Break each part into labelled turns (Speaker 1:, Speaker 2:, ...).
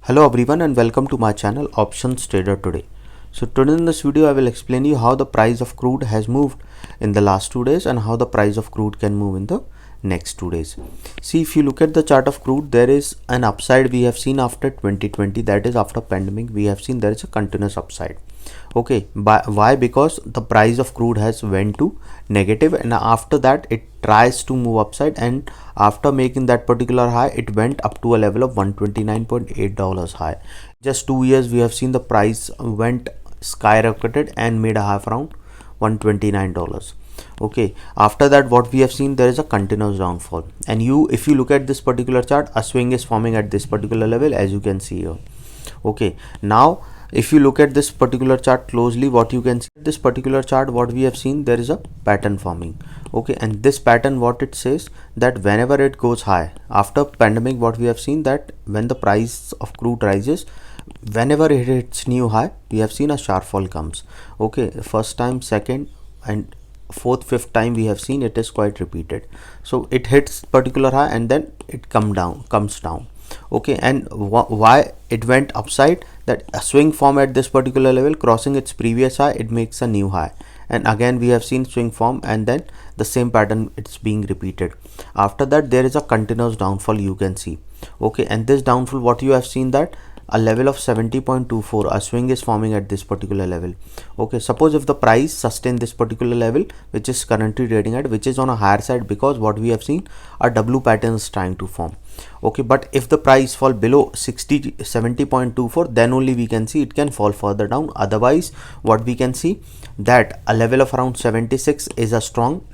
Speaker 1: Hello everyone and welcome to my channel Options Trader Today. So today in this video I will explain you how the price of crude has moved in the last 2 days and how the price of crude can move in the next 2 days. See, if you look at the chart of crude, there is an upside we have seen after 2020, that is after pandemic. We have seen there is a continuous upside. Okay, why? Because the price of crude has went to negative and after that it tries to move upside, and after making that particular high it went up to a level of $129.8 high. Just 2 years we have seen the price went skyrocketed and made a high around $129. Okay, after that what we have seen, there is a continuous downfall, and if you look at this particular chart, a swing is forming at this particular level, as you can see here. Okay, now if you look at this particular chart closely, what you can see, this particular chart, what we have seen, there is a pattern forming. Okay, and this pattern, what it says, that whenever it goes high after pandemic, what we have seen, that when the price of crude rises, whenever it hits new high, we have seen a sharp fall comes. Okay, first time, second and fourth, fifth time we have seen it is quite repeated. So it hits particular high and then it comes down. Okay, and why it went upside, that a swing form at this particular level, crossing its previous high, it makes a new high, and again we have seen swing form, and then the same pattern it's being repeated. After that there is a continuous downfall, you can see. Okay, and this downfall, what you have seen, that a level of 70.24, a swing is forming at this particular level. Okay, suppose if the price sustain this particular level, which is currently trading at, which is on a higher side, because what we have seen, a W pattern is trying to form. Okay, but if the price fall below 70.24, then only we can see it can fall further down. Otherwise what we can see, that a level of around 76 is a strong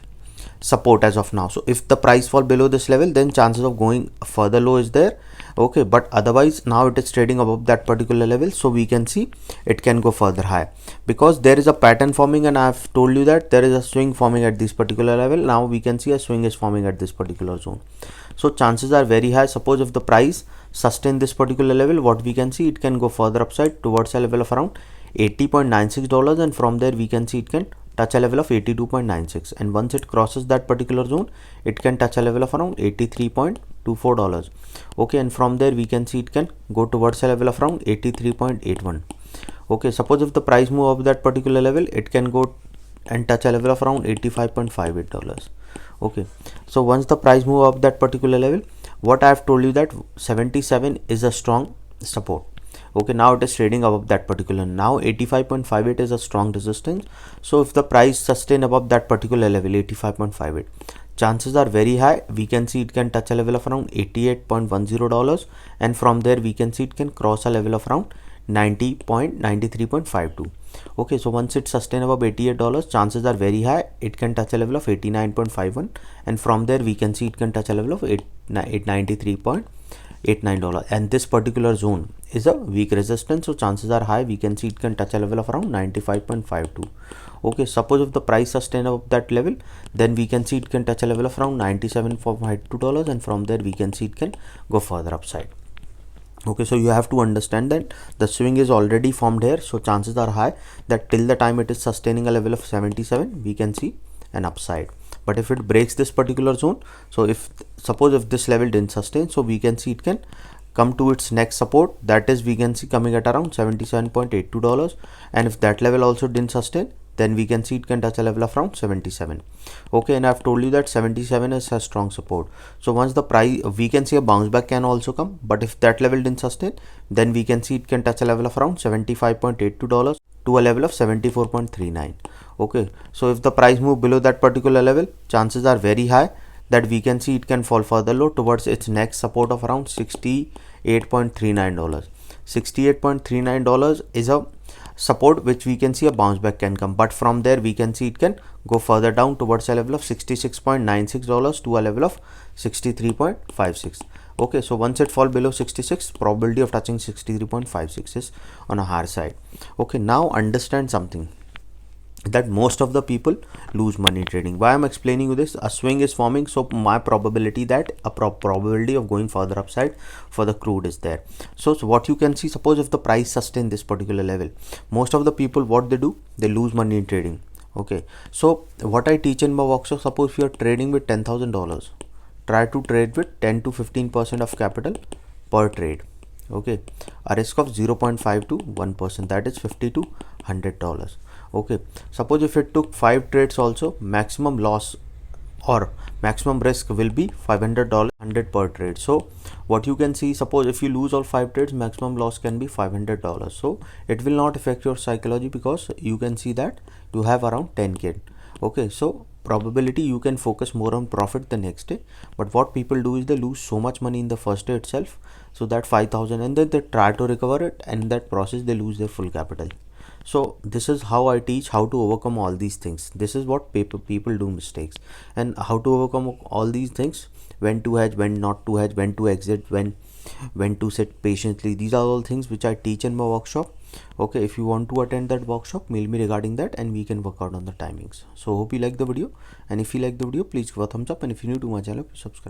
Speaker 1: support as of now. So if the price fall below this level, then chances of going further low is there. Okay, but otherwise now it is trading above that particular level, so we can see it can go further high, because there is a pattern forming, and I have told you that there is a swing forming at this particular level. Now we can see a swing is forming at this particular zone, so chances are very high. Suppose if the price sustain this particular level, what we can see, it can go further upside towards a level of around $80.96, and from there we can see it can touch a level of 82.96, and once it crosses that particular zone, it can touch a level of around $83.24. Okay, and from there we can see it can go towards a level of around 83.81. okay, suppose if the price move up that particular level, it can go and touch a level of around $85.58. okay, so once the price move up that particular level, what I have told you, that 77 is a strong support. Okay, now it is trading above that particular, now 85.58 is a strong resistance. So if the price sustain above that particular level, 85.58, chances are very high we can see it can touch a level of around $88.10, and from there we can see it can cross a level of around 93.52. okay, so once it sustain above $88, chances are very high it can touch a level of 89.51, and from there we can see it can touch a level of $893.89, and this particular zone is a weak resistance, so chances are high we can see it can touch a level of around 95.52. okay, suppose if the price sustain above that level, then we can see it can touch a level of around $97.52, and from there we can see it can go further upside. Okay, so you have to understand that the swing is already formed here, so chances are high that till the time it is sustaining a level of 77, we can see an upside. But if it breaks this particular zone, so suppose if this level didn't sustain, so we can see it can come to its next support, that is we can see coming at around $77.82, and if that level also didn't sustain, then we can see it can touch a level of around 77. okay, and I've told you that 77 is a strong support. So once the price, we can see a bounce back can also come, but if that level didn't sustain, then we can see it can touch a level of around $75.82 to a level of 74.39. okay, so if the price move below that particular level, chances are very high that we can see it can fall further low towards its next support of around $68.39. $68.39 is a support which we can see a bounce back can come, but from there we can see it can go further down towards a level of $66.96 to a level of 63.56. okay, so once it fall below 66, probability of touching 63.56 is on a higher side. okay, now understand something, that most of the people lose money trading. Why I'm explaining you this, a swing is forming, so my probability that a probability of going further upside for the crude is there. So what you can see, suppose if the price sustain this particular level, most of the people, what they do, they lose money in trading. okay, so what I teach in my workshop, suppose you are trading with $10,000, try to trade with 10 to 15% of capital per trade. Okay, a risk of 0.5 to 1%, that is $50 to $100. Okay, suppose if it took 5 trades also, maximum loss or maximum risk will be $500, 100 per trade. So what you can see, suppose if you lose all 5 trades, maximum loss can be $500. So it will not affect your psychology because you can see that you have around 10k. Okay, so probability you can focus more on profit the next day. But what people do is they lose so much money in the first day itself, so that 5,000, and then they try to recover it, and in that process they lose their full capital. So this is how I teach how to overcome all these things. This is what people do mistakes, and how to overcome all these things: when to hedge, when not to hedge, when to exit, when to sit patiently. These are all things which I teach in my workshop. Okay, if you want to attend that workshop, mail me regarding that and we can work out on the timings. So hope you like the video, and if you like the video, please give a thumbs up, and if you're new to my channel, please subscribe.